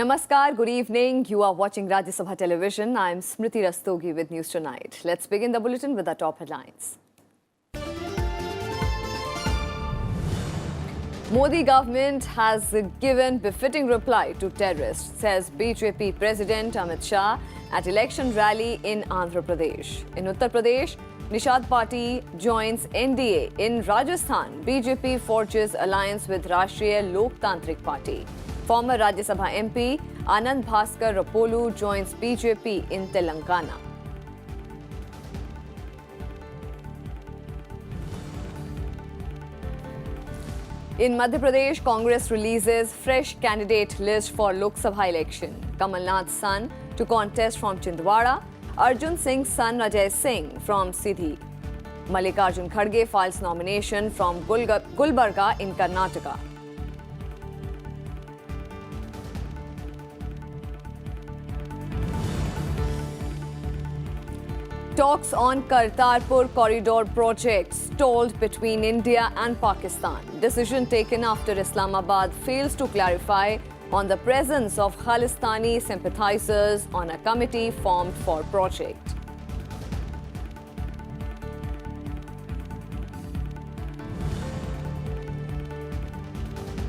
Namaskar, good evening. You are watching Rajya Sabha television. I am Smriti Rastogi with News Tonight. Let's begin the bulletin with our top headlines. Modi government has given befitting reply to terrorists, says BJP President Amit Shah at election rally in Andhra Pradesh. In Uttar Pradesh, Nishad Party joins NDA. In Rajasthan, BJP forges alliance with Rashtriya Loktantrik Party. Former Rajya Sabha MP Anand Bhaskar Rapolu joins BJP in Telangana. In Madhya Pradesh, Congress releases fresh candidate list for Lok Sabha election. Kamal Nath's son to contest from Chindwara, Arjun Singh's son Rajay Singh from Sidhi. Mallikarjun Kharge files nomination from Gulbarga in Karnataka. Talks on Kartarpur corridor project stalled between India and Pakistan. Decision taken after Islamabad fails to clarify on the presence of Khalistani sympathizers on a committee formed for project.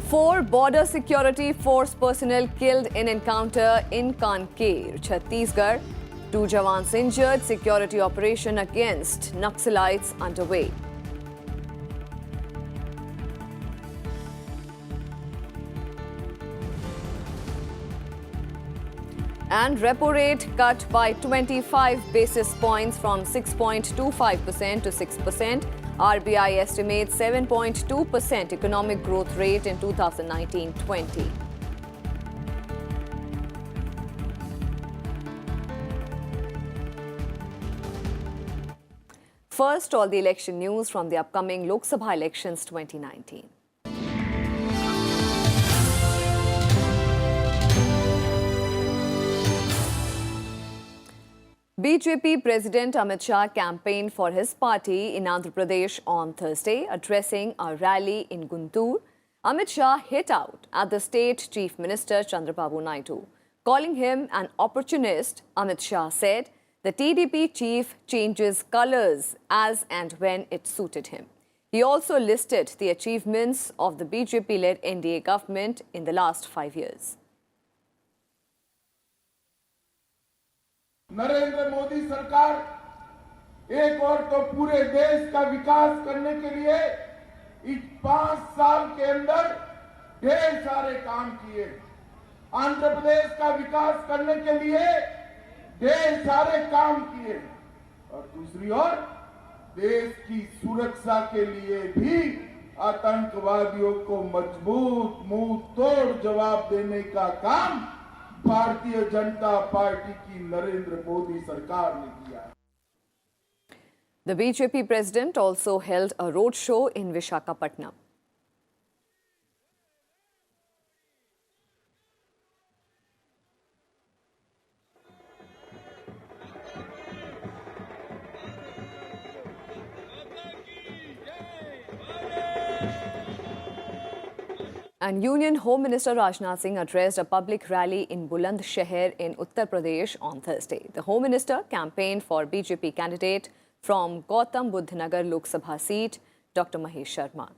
Four border security force personnel killed in encounter in Kanker, Chhattisgarh. 2 jawans injured, security operation against Naxalites underway. And repo rate cut by 25 basis points from 6.25% to 6%. RBI estimates 7.2% economic growth rate in 2019-20. First, all the election news from the upcoming Lok Sabha elections 2019. BJP President Amit Shah campaigned for his party in Andhra Pradesh on Thursday, addressing a rally in Guntur. Amit Shah hit out at the state Chief Minister Chandrababu Naidu. Calling him an opportunist, Amit Shah said, the TDP chief changes colours as and when it suited him. He also listed the achievements of the BJP-led NDA government in the last 5 years. Narendra Modi सरकार एक और तो पूरे देश का विकास करने के लिए इस 5 साल के अंदर ढेर सारे काम किए। आंध्र प्रदेश का विकास करने के लिए ढेर सारे काम किए और दूसरी ओर देश की सुरक्षा के लिए भी आतंकवादियों को मजबूत मुंह तोड़ जवाब देने का काम भारतीय जनता पार्टी की नरेंद्र मोदी सरकार ने किया। The BJP president also held a road show in Visakhapatnam. And Union Home Minister Rajnath Singh addressed a public rally in Bulandshahr in Uttar Pradesh on Thursday. The Home Minister campaigned for BJP candidate from Gautam Budh Nagar Lok Sabha seat, Dr. Mahesh Sharma.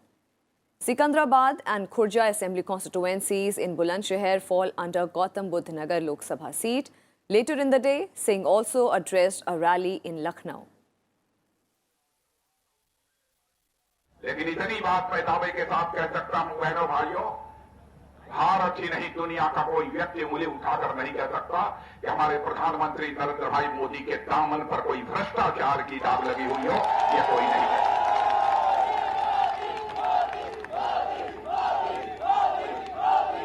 Sikandrabad and Khurja Assembly constituencies in Bulandshahr fall under Gautam Budh Nagar Lok Sabha seat. Later in the day, Singh also addressed a rally in Lucknow. लेकिन इतनी बात मैं दावे के साथ कह सकता हूं बहनों भाइयों, भारत ही नहीं दुनिया का कोई व्यक्ति उंगली उठाकर नहीं कह सकता कि हमारे प्रधानमंत्री नरेंद्र भाई मोदी के दामन पर कोई भ्रष्टाचार की दाग लगी हुई हो, ये कोई नहीं कह सकता।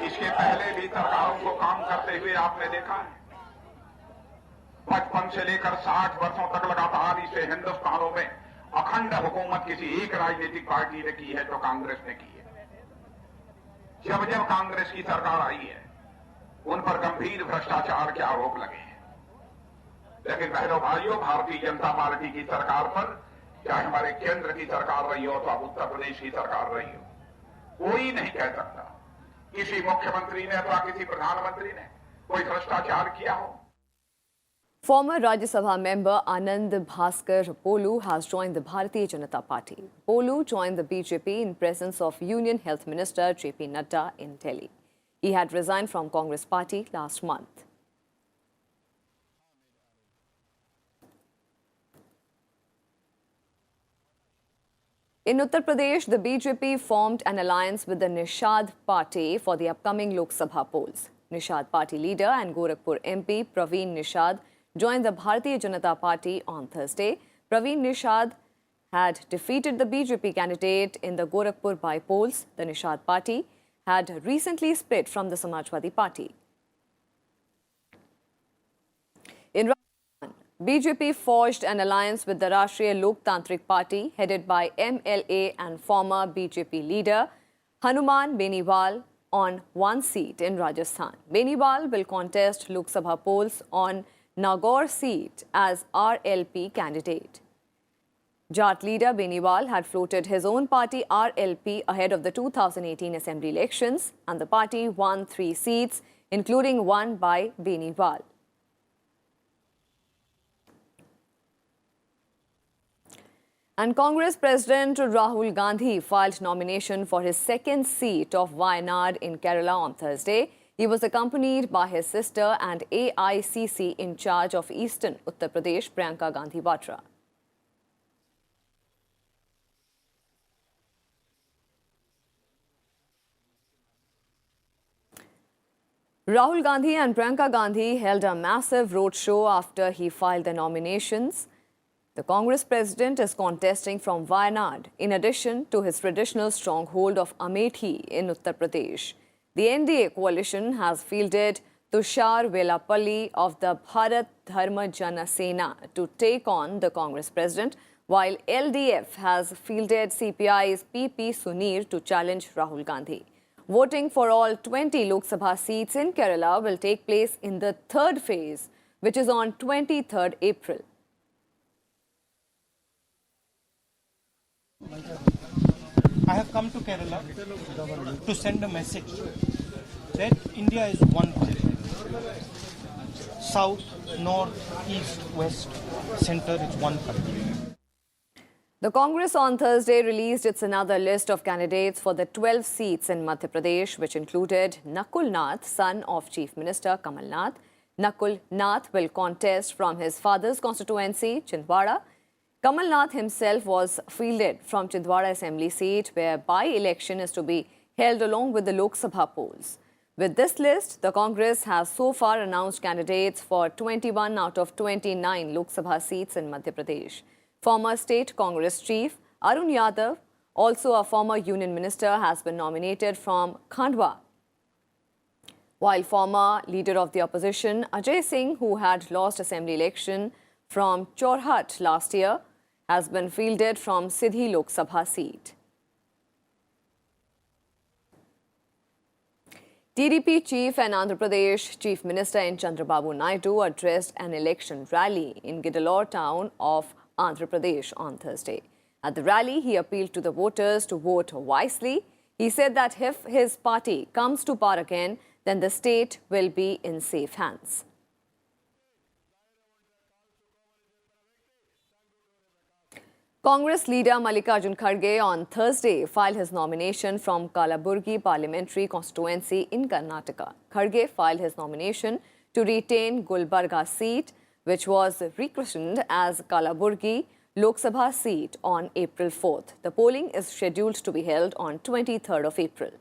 इसके पहले भी सरकारों को काम करते हुए आपने देखा है। 55 से लेकर 60 वर्षों तक लगातार इसे हिंदुस्तानों में अखंड हुकूमत किसी एक राजनीतिक पार्टी ने की है तो कांग्रेस ने की है। जब जब कांग्रेस की सरकार आई है उन पर गंभीर भ्रष्टाचार के आरोप लगे हैं। लेकिन बहनों भाइयों, भारतीय जनता पार्टी की सरकार पर, चाहे हमारे केंद्र की सरकार रही हो तो अब उत्तर प्रदेश की सरकार रही हो, कोई नहीं कह सकता किसी मुख्यमंत्री ने अथवा किसी प्रधानमंत्री ने कोई भ्रष्टाचार किया हो। Former Rajya Sabha member Anand Bhaskar Polu has joined the Bharatiya Janata Party. Polu joined the BJP in presence of Union Health Minister JP Nadda in Delhi. He had resigned from Congress party last month. In Uttar Pradesh, the BJP formed an alliance with the Nishad party for the upcoming Lok Sabha polls. Nishad party leader and Gorakhpur MP Praveen Nishad joined the Bharatiya Janata Party on Thursday. Praveen Nishad had defeated the BJP candidate in the Gorakhpur by-polls. The Nishad party had recently split from the Samajwadi Party. In Rajasthan, BJP forged an alliance with the Rashtriya Loktantrik Party headed by MLA and former BJP leader Hanuman Beniwal on one seat in Rajasthan. Beniwal will contest Lok Sabha polls on Nagaur seat as RLP candidate. Jat leader Beniwal had floated his own party RLP ahead of the 2018 assembly elections, and the party won 3 seats, including one by Beniwal. And Congress President Rahul Gandhi filed nomination for his second seat of Wayanad in Kerala on Thursday. He was accompanied by his sister and AICC in charge of Eastern Uttar Pradesh, Priyanka Gandhi Vatra. Rahul Gandhi and Priyanka Gandhi held a massive roadshow after he filed the nominations. The Congress president is contesting from Wayanad, in addition to his traditional stronghold of Amethi in Uttar Pradesh. The NDA coalition has fielded Tushar Velapalli of the Bharat Dharma Jana Sena to take on the Congress president, while LDF has fielded CPI's PP Sunir to challenge Rahul Gandhi. Voting for all 20 Lok Sabha seats in Kerala will take place in the third phase, which is on 23rd April. I have come to Kerala to send a message that India is one country. South, north, east, west, center, it's one country. The Congress on Thursday released its another list of candidates for the 12 seats in Madhya Pradesh, which included Nakul Nath, son of Chief Minister Kamal Nath. Nakul Nath will contest from his father's constituency, Chhindwara. Kamal Nath himself was fielded from Chhindwara Assembly seat, where by-election is to be held along with the Lok Sabha polls. With this list, the Congress has so far announced candidates for 21 out of 29 Lok Sabha seats in Madhya Pradesh. Former State Congress Chief Arun Yadav, also a former Union Minister, has been nominated from Khandwa, while former Leader of the Opposition Ajay Singh, who had lost Assembly election from Chorhat last year, has been fielded from Sidhi Lok Sabha seat. TDP Chief and Andhra Pradesh Chief Minister N. Chandrababu Naidu addressed an election rally in Gidalore town of Andhra Pradesh on Thursday. At the rally, he appealed to the voters to vote wisely. He said that if his party comes to power again, then the state will be in safe hands. Congress leader Mallikarjun Kharge on Thursday filed his nomination from Kalaburgi parliamentary constituency in Karnataka. Kharge filed his nomination to retain Gulbarga seat, which was rechristened as Kalaburgi Lok Sabha seat on April 4th. The polling is scheduled to be held on 23rd of April.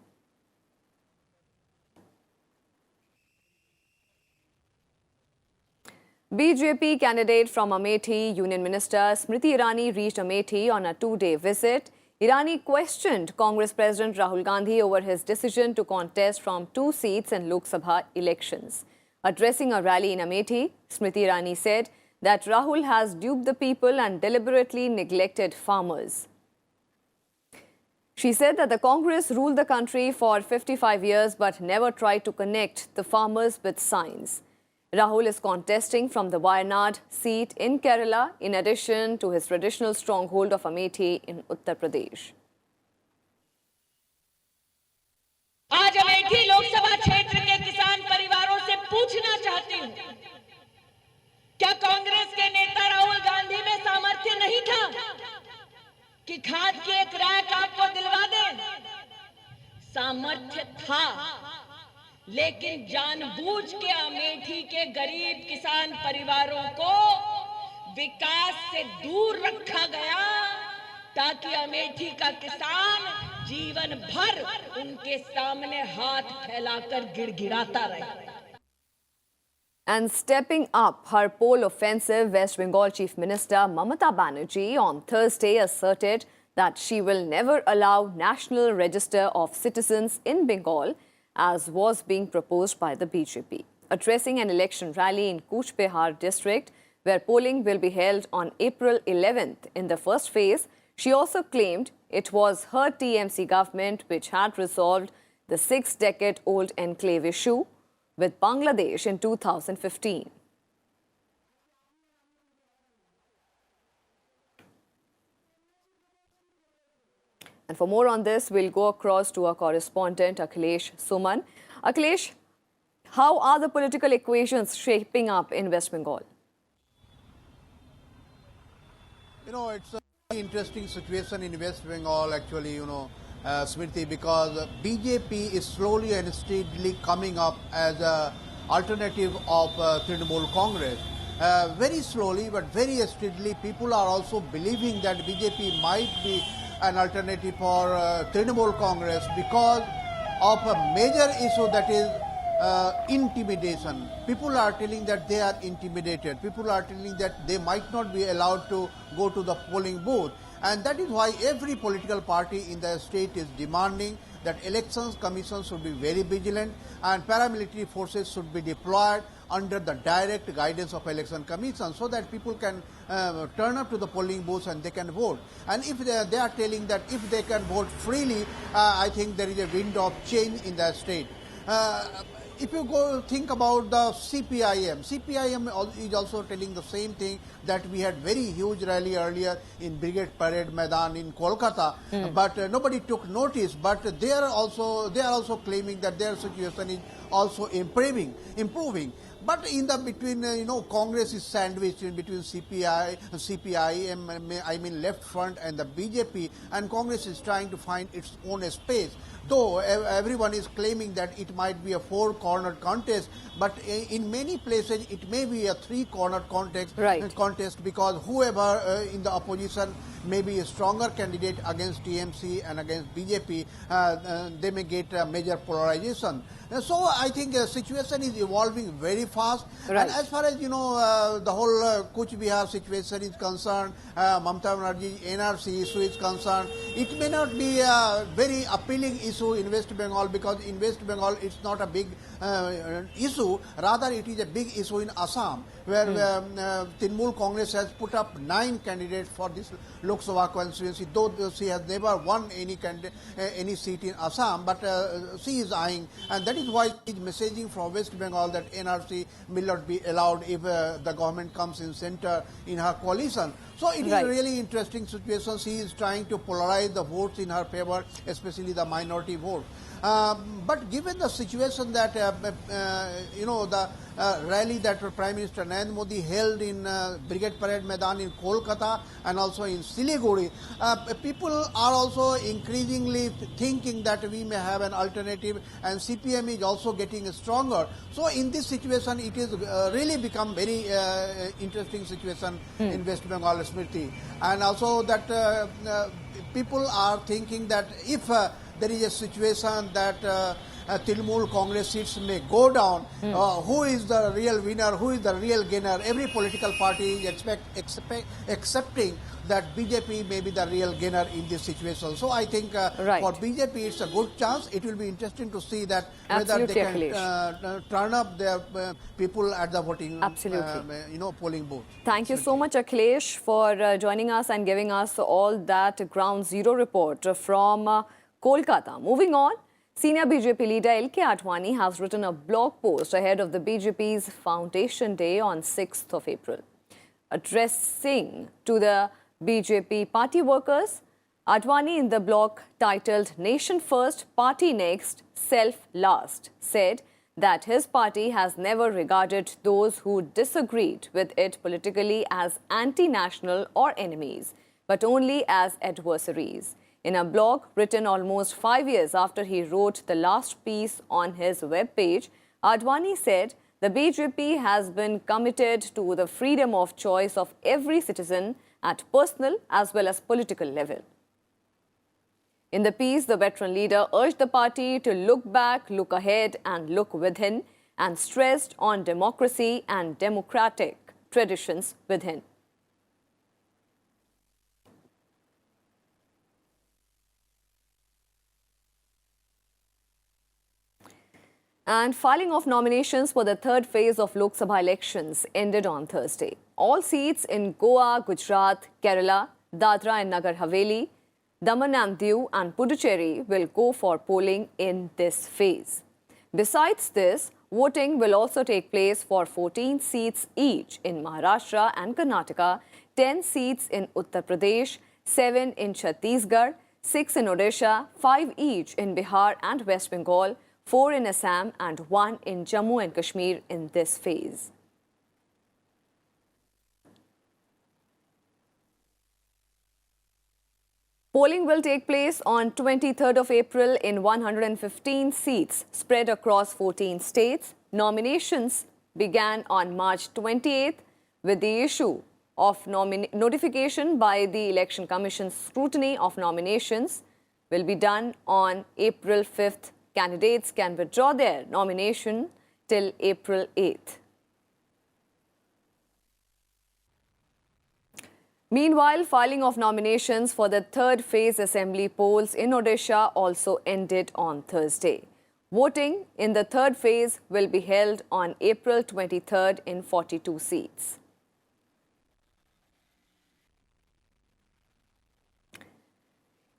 BJP candidate from Amethi, Union Minister Smriti Irani reached Amethi on a 2-day visit. Irani questioned Congress President Rahul Gandhi over his decision to contest from 2 seats in Lok Sabha elections. Addressing a rally in Amethi, Smriti Irani said that Rahul has duped the people and deliberately neglected farmers. She said that the Congress ruled the country for 55 years but never tried to connect the farmers with science. Rahul is contesting from the Wayanad seat in Kerala, in addition to his traditional stronghold of Amethi in Uttar Pradesh. आज अमेठी लोकसभा क्षेत्र के किसान परिवारों से पूछना चाहती हूं, क्या कांग्रेस के नेता राहुल गांधी में सामर्थ्य नहीं था कि खाद की एक रैक आपको दिलवा दे? सामर्थ्य था, लेकिन जानबूझ के अमेठी के गरीब किसान परिवारों को विकास से दूर रखा गया ताकि अमेठी का किसान जीवन भर उनके सामने हाथ फैलाकर गिड़गिड़ाता रहे। And stepping up her poll offensive, West Bengal Chief Minister Mamata Banerjee on Thursday asserted that she will never allow National Register of Citizens in Bengal, as was being proposed by the BJP. Addressing an election rally in Cooch Behar district, where polling will be held on April 11th in the first phase, she also claimed it was her TMC government which had resolved the 6-decade-old enclave issue with Bangladesh in 2015. And for more on this, we'll go across to our correspondent, Akhilesh Suman. Akhilesh, how are the political equations shaping up in West Bengal? It's a very interesting situation in West Bengal, actually, Smriti, because BJP is slowly and steadily coming up as an alternative of Trinamool Congress. Very slowly but very steadily, people are also believing that BJP might be an alternative for Trinamool Congress because of a major issue, that is intimidation. People are telling that they are intimidated. People are telling that they might not be allowed to go to the polling booth. And that is why every political party in the state is demanding that elections commission should be very vigilant and paramilitary forces should be deployed under the direct guidance of election commission so that people can turn up to the polling booths and they can vote. And if they are telling that if they can vote freely, I think there is a wind of change in the state. If you go think about the CPIM is also telling the same thing, that we had very huge rally earlier in Brigade Parade Maidan in Kolkata, but nobody took notice. But they are also claiming that their situation is also improving. But in the between, Congress is sandwiched in between CPIM, I mean left front, and the BJP, and Congress is trying to find its own space. Though everyone is claiming that it might be a four-cornered contest, but in many places it may be a three-cornered contest, because whoever in the opposition may be a stronger candidate against TMC and against BJP, they may get a major polarization. So I think the situation is evolving very fast. Right. And as far as the whole Cooch Behar situation is concerned, Mamata Banerjee NRC issue is concerned, it may not be a very appealing issue in West Bengal, because in West Bengal it's not a big issue. Rather, it is a big issue in Assam, where Trinamool Congress has put up 9 candidates for this Lok Sabha constituency, though she has never won any seat in Assam, but she is eyeing, and that is why it is messaging from West Bengal that NRC will not be allowed if the government comes in center in her coalition. So it is a really interesting situation. She is trying to polarize the votes in her favor, especially the minority vote. But given the situation that, the rally that Prime Minister Narendra Modi held in Brigade Parade Maidan in Kolkata and also in Siliguri, people are also increasingly thinking that we may have an alternative, and CPM is also getting stronger. So in this situation, it is really become very interesting situation in West Bengal, Smriti. And also that people are thinking that if there is a situation that Trinamool Congress seats may go down, who is the real winner, who is the real gainer? Every political party is accepting that BJP may be the real gainer in this situation. So I think for BJP it's a good chance. It will be interesting to see that whether they can turn up their people at the voting polling booth. Thank you so much, Akhilesh, for joining us and giving us all that ground zero report from Kolkata. Moving on, senior BJP leader L.K. Adwani has written a blog post ahead of the BJP's Foundation Day on 6th of April. Addressing to the BJP party workers, Adwani, in the blog titled Nation First, Party Next, Self Last, said that his party has never regarded those who disagreed with it politically as anti-national or enemies, but only as adversaries. In a blog written almost 5 years after he wrote the last piece on his webpage, Adwani said the BJP has been committed to the freedom of choice of every citizen at personal as well as political level. In the piece, the veteran leader urged the party to look back, look ahead and look within, and stressed on democracy and democratic traditions within. And filing of nominations for the third phase of Lok Sabha elections ended on Thursday. All seats in Goa, Gujarat, Kerala, Dadra and Nagar Haveli, Daman and Diu and Puducherry will go for polling in this phase. Besides this, voting will also take place for 14 seats each in Maharashtra and Karnataka, 10 seats in Uttar Pradesh, 7 in Chhattisgarh, 6 in Odisha, 5 each in Bihar and West Bengal, 4 in Assam and 1 in Jammu and Kashmir in this phase. Polling will take place on 23rd of April in 115 seats spread across 14 states. Nominations began on March 28th with the issue of notification by the Election Commission's scrutiny of nominations will be done on April 5th. Candidates can withdraw their nomination till April 8th. Meanwhile, filing of nominations for the third phase assembly polls in Odisha also ended on Thursday. Voting in the third phase will be held on April 23rd in 42 seats.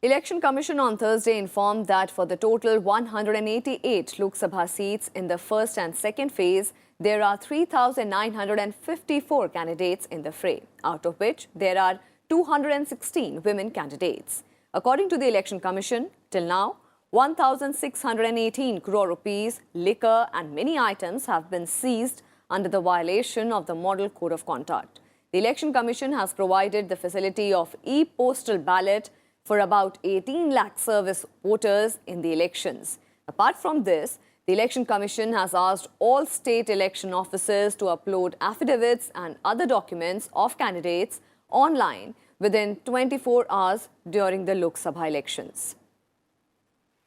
Election Commission on Thursday informed that for the total 188 Lok Sabha seats in the first and second phase, there are 3,954 candidates in the fray, out of which there are 216 women candidates. According to the Election Commission, till now, 1,618 crore rupees, liquor and many items have been seized under the violation of the Model Code of Conduct. The Election Commission has provided the facility of e-postal ballot for about 18 lakh service voters in the elections. Apart from this, the Election Commission has asked all state election officers to upload affidavits and other documents of candidates online within 24 hours during the Lok Sabha elections.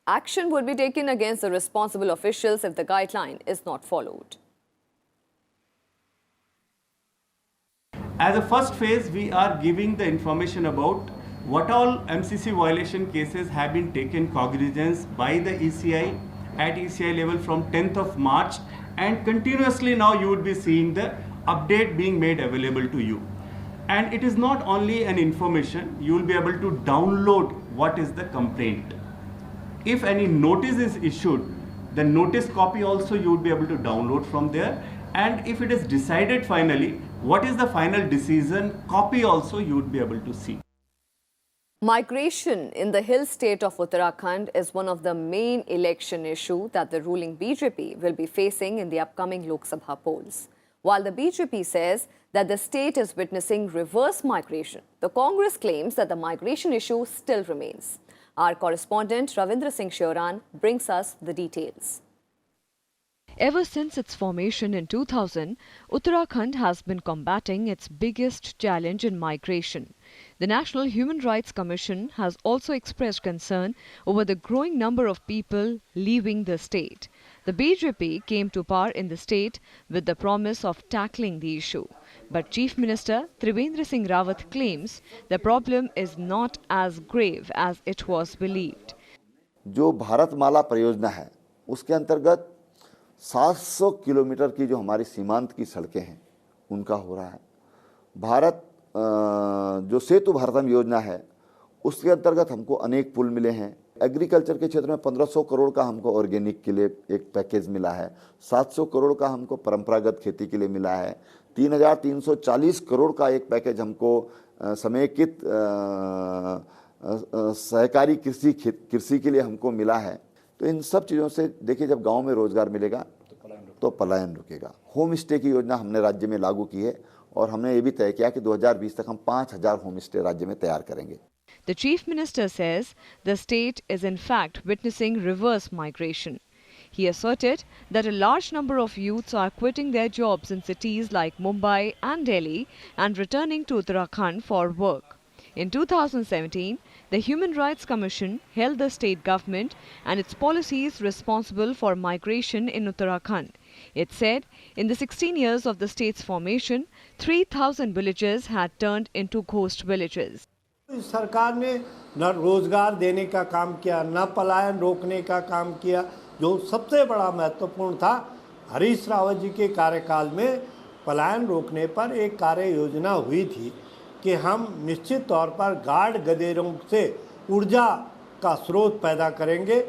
Action would be taken against the responsible officials if the guideline is not followed. As a first phase, we are giving the information about what all MCC violation cases have been taken cognizance by the ECI at ECI level from 10th of March, and continuously now you would be seeing the update being made available to you. And it is not only an information, you will be able to download what is the complaint. If any notice is issued, the notice copy also you would be able to download from there. And if it is decided finally, what is the final decision copy also you would be able to see. Migration in the hill state of Uttarakhand is one of the main election issues that the ruling BJP will be facing in the upcoming Lok Sabha polls. While the BJP says that the state is witnessing reverse migration, the Congress claims that the migration issue still remains. Our correspondent Ravindra Singh Shioran brings us the details. Ever since its formation in 2000, Uttarakhand has been combating its biggest challenge in migration. The National Human Rights Commission has also expressed concern over the growing number of people leaving the state. The BJP came to power in the state with the promise of tackling the issue. But Chief Minister Trivendra Singh Rawat claims the problem is not as grave as it was believed. जो भारतमाला परियोजना है, उसके अंतर्गत 700 kilometre की जो हमारी सीमांत की सड़कें हैं, उनका हो रहा है। भारत जो सेतु भारतम योजना है, उसके अंतर्गत हमको अनेक पुल मिले हैं। एग्रीकल्चर के क्षेत्र में 1500 करोड़ का हमको ऑर्गेनिक के लिए एक पैकेज मिला है, 700 करोड़ का हमको परंपरागत खेती के लिए मिला है, 3340 करोड़ का एक पैकेज हमको समेकित सहकारी कृषि के लिए हमको मिला है। तो इन सब चीज़ों से देखिए, जब गांव में रोजगार मिलेगा तो पलायन रुकेगा। होम स्टे की योजना हमने राज्य में लागू की है और हमने ये भी तय किया कि 2020 तक हम 5000 होम स्टे राज्य में तैयार करेंगे। The Chief Minister says the state is in fact witnessing reverse migration. He asserted that a large number of youths are quitting their jobs in cities like Mumbai and Delhi and returning to Uttarakhand for work. In 2017, the Human Rights Commission held the state government and its policies responsible for migration in Uttarakhand. It said in the 16 years of the state's formation, 3,000 villages had turned into ghost villages. इस सरकार ने न रोजगार देने का काम किया, न पलायन रोकने का काम किया। जो सबसे बड़ा महत्वपूर्ण था, हरीश रावत जी के कार्यकाल में पलायन रोकने पर एक कार्य योजना हुई थी कि हम निश्चित तौर पर गार्ड गदेरों से ऊर्जा का स्रोत पैदा करेंगे।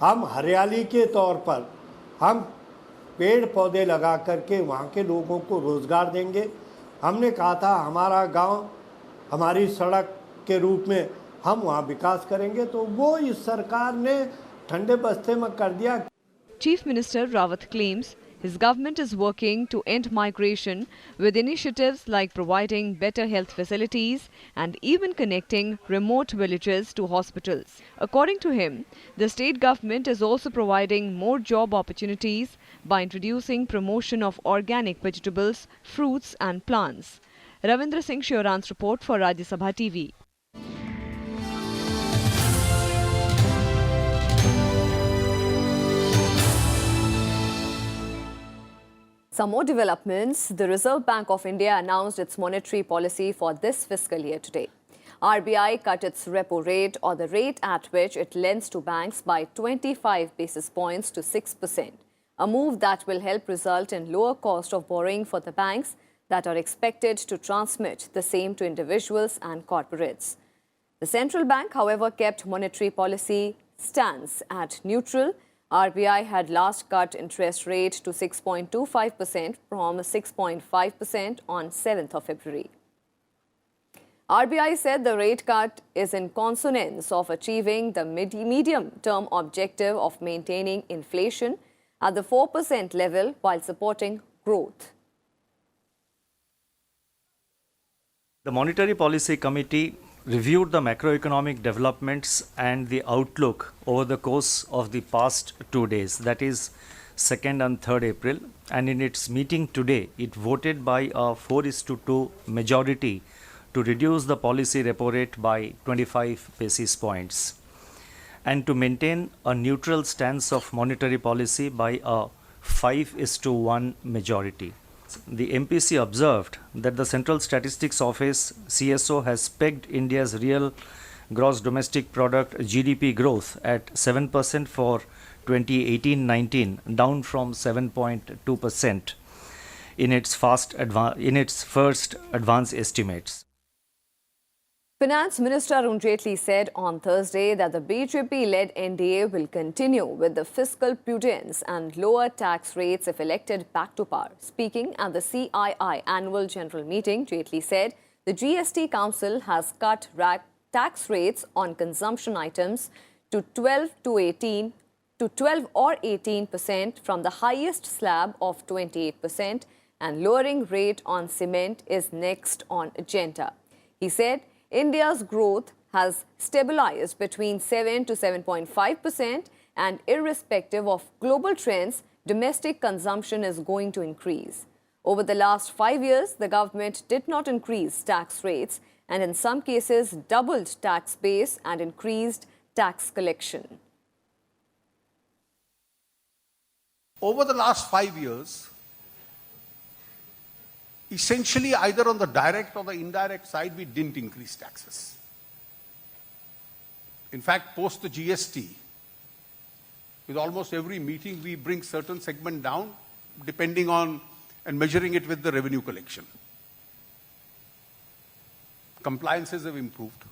हम हरियाली के तौर पर हम पेड़ पौधे लगा करके वहाँ के लोगों को रोज़गार देंगे। हमने कहा था हमारा गांव हमारी सड़क के रूप में हम वहाँ विकास करेंगे, तो वो इस सरकार ने ठंडे बस्ते में कर दिया। Chief Minister Rawat claims his government is working to end migration with initiatives like providing better health facilities and even connecting remote villages to hospitals. According to him, the state government is also providing more job opportunities by introducing promotion of organic vegetables, fruits and plants. Ravindra Singh Shioran's report for Rajya Sabha TV. Some more developments. The Reserve Bank of India announced its monetary policy for this fiscal year today. RBI cut its repo rate, or the rate at which it lends to banks, by 25 basis points to 6%. A move that will help result in lower cost of borrowing for the banks that are expected to transmit the same to individuals and corporates. The central bank, however, kept monetary policy stance at neutral. RBI had last cut interest rate to 6.25% from 6.5% on 7th of February. RBI said the rate cut is in consonance of achieving the medium-term objective of maintaining inflation at the 4% level while supporting growth. The Monetary Policy Committee reviewed the macroeconomic developments and the outlook over the course of the past 2 days, that is 2nd and 3rd April, and in its meeting today, it voted by a 4:2 majority to reduce the policy repo rate by 25 basis points and to maintain a neutral stance of monetary policy by a 5:1 majority. The MPC observed that the Central Statistics Office CSO has pegged India's real gross domestic product GDP growth at 7% for 2018-19, down from 7.2% in its first advance estimates. Finance Minister Arun Jaitley said on Thursday that the BJP-led NDA will continue with the fiscal prudence and lower tax rates if elected back to power. Speaking at the CII annual general meeting, Jaitley said the GST Council has cut tax rates on consumption items to 12 or 18% from the highest slab of 28%, and lowering rate on cement is next on agenda. He said India's growth has stabilized between 7 to 7.5%, and irrespective of global trends, domestic consumption is going to increase. Over the last 5 years, the government did not increase tax rates and in some cases doubled tax base and increased tax collection. Over the last 5 years, essentially either on the direct or the indirect side, we didn't increase taxes. In fact, post the GST, with almost every meeting, we bring certain segment down depending on and measuring it with the revenue collection. Compliances have improved.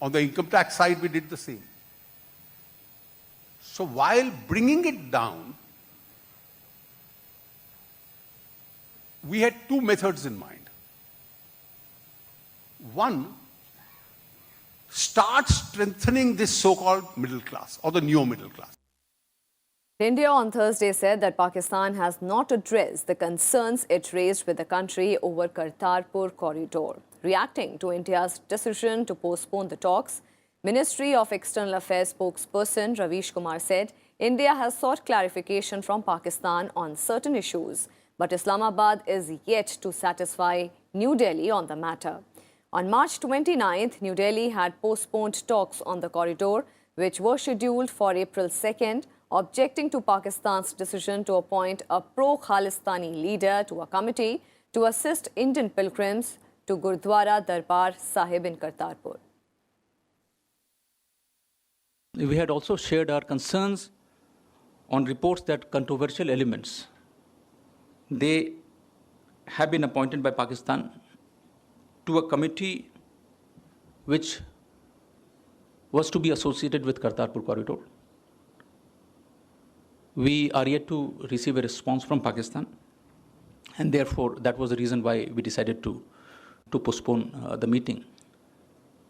On the income tax side, we did the same. So while bringing it down, we had two methods in mind. One, start strengthening this so-called middle class or the neo middle class. India on Thursday said that Pakistan has not addressed the concerns it raised with the country over Kartarpur corridor. Reacting to India's decision to postpone the talks, Ministry of External Affairs spokesperson Ravish Kumar said India has sought clarification from Pakistan on certain issues, but Islamabad is yet to satisfy New Delhi on the matter. On March 29th, New Delhi had postponed talks on the corridor, which were scheduled for April 2nd, objecting to Pakistan's decision to appoint a pro-Khalistani leader to a committee to assist Indian pilgrims to Gurdwara Darbar Sahib in Kartarpur. We had also shared our concerns on reports that controversial elements, they have been appointed by Pakistan to a committee which was to be associated with Kartarpur corridor. We are yet to receive a response from Pakistan, and therefore that was the reason why we decided to postpone the meeting.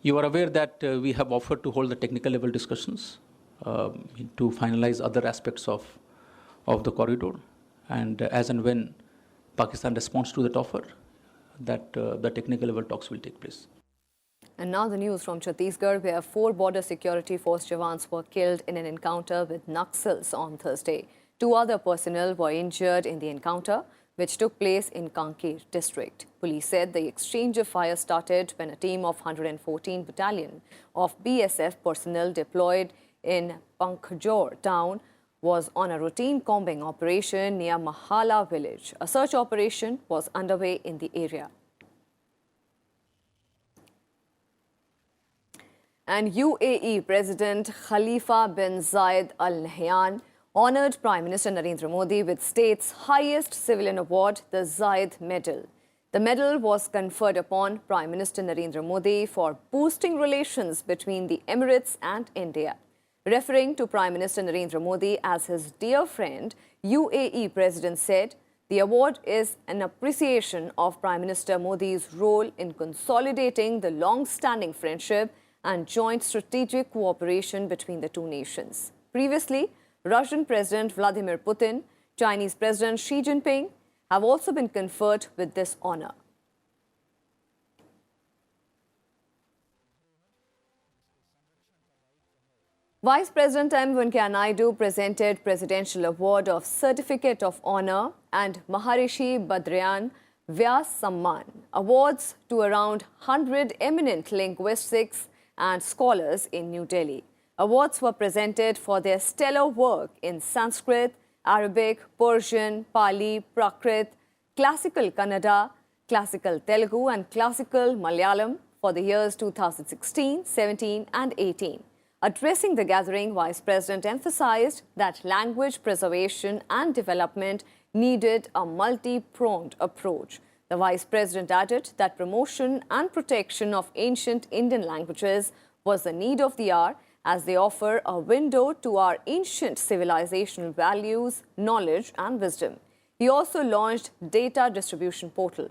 You are aware that we have offered to hold the technical level discussions to finalize other aspects of the corridor, and as and when Pakistan responds to that offer, that the technical level talks will take place. And now the news from Chhattisgarh, where 4 border security force jawans were killed in an encounter with Naxals on Thursday. 2 other personnel were injured in the encounter, which took place in Kankir district. Police said the exchange of fire started when a team of 114 battalion of BSF personnel deployed in Pankhjor town was on a routine combing operation near Mahala village. A search operation was underway in the area. And UAE President Khalifa bin Zayed Al Nahyan honoured Prime Minister Narendra Modi with state's highest civilian award, the Zayed Medal. The medal was conferred upon Prime Minister Narendra Modi for boosting relations between the Emirates and India. Referring to Prime Minister Narendra Modi as his dear friend, UAE President said, the award is an appreciation of Prime Minister Modi's role in consolidating the long-standing friendship and joint strategic cooperation between the two nations. Previously, Russian President Vladimir Putin, Chinese President Xi Jinping have also been conferred with this honour. Vice President M. Venkaiah Naidu presented Presidential Award of Certificate of Honour and Maharishi Badrayan Vyas Samman awards to around 100 eminent linguistics and scholars in New Delhi. Awards were presented for their stellar work in Sanskrit, Arabic, Persian, Pali, Prakrit, Classical Kannada, Classical Telugu and Classical Malayalam for the years 2016, 17 and 18. Addressing the gathering, Vice President emphasized that language preservation and development needed a multi-pronged approach. The Vice President added that promotion and protection of ancient Indian languages was the need of the hour, as they offer a window to our ancient civilizational values, knowledge and wisdom. He also launched Data Distribution Portal.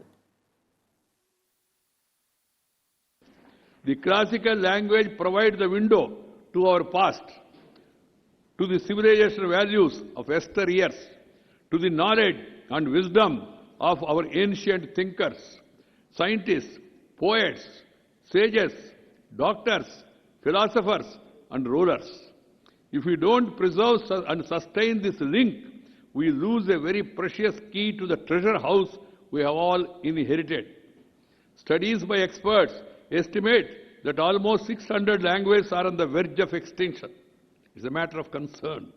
The classical language provides the window to our past, to the civilizational values of yesteryears, to the knowledge and wisdom of our ancient thinkers, scientists, poets, sages, doctors, philosophers and rulers. If we don't preserve and sustain this link, we lose a very precious key to the treasure house we have all inherited. Studies by experts estimate that almost 600 languages are on the verge of extinction. It's a matter of concern.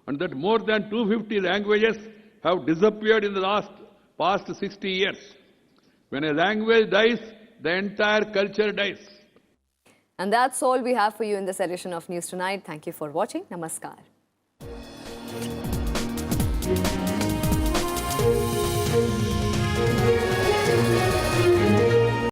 And that more than 250 languages have disappeared in the past 60 years. When a language dies, the entire culture dies. And that's all we have for you in this edition of News Tonight. Thank you for watching. Namaskar.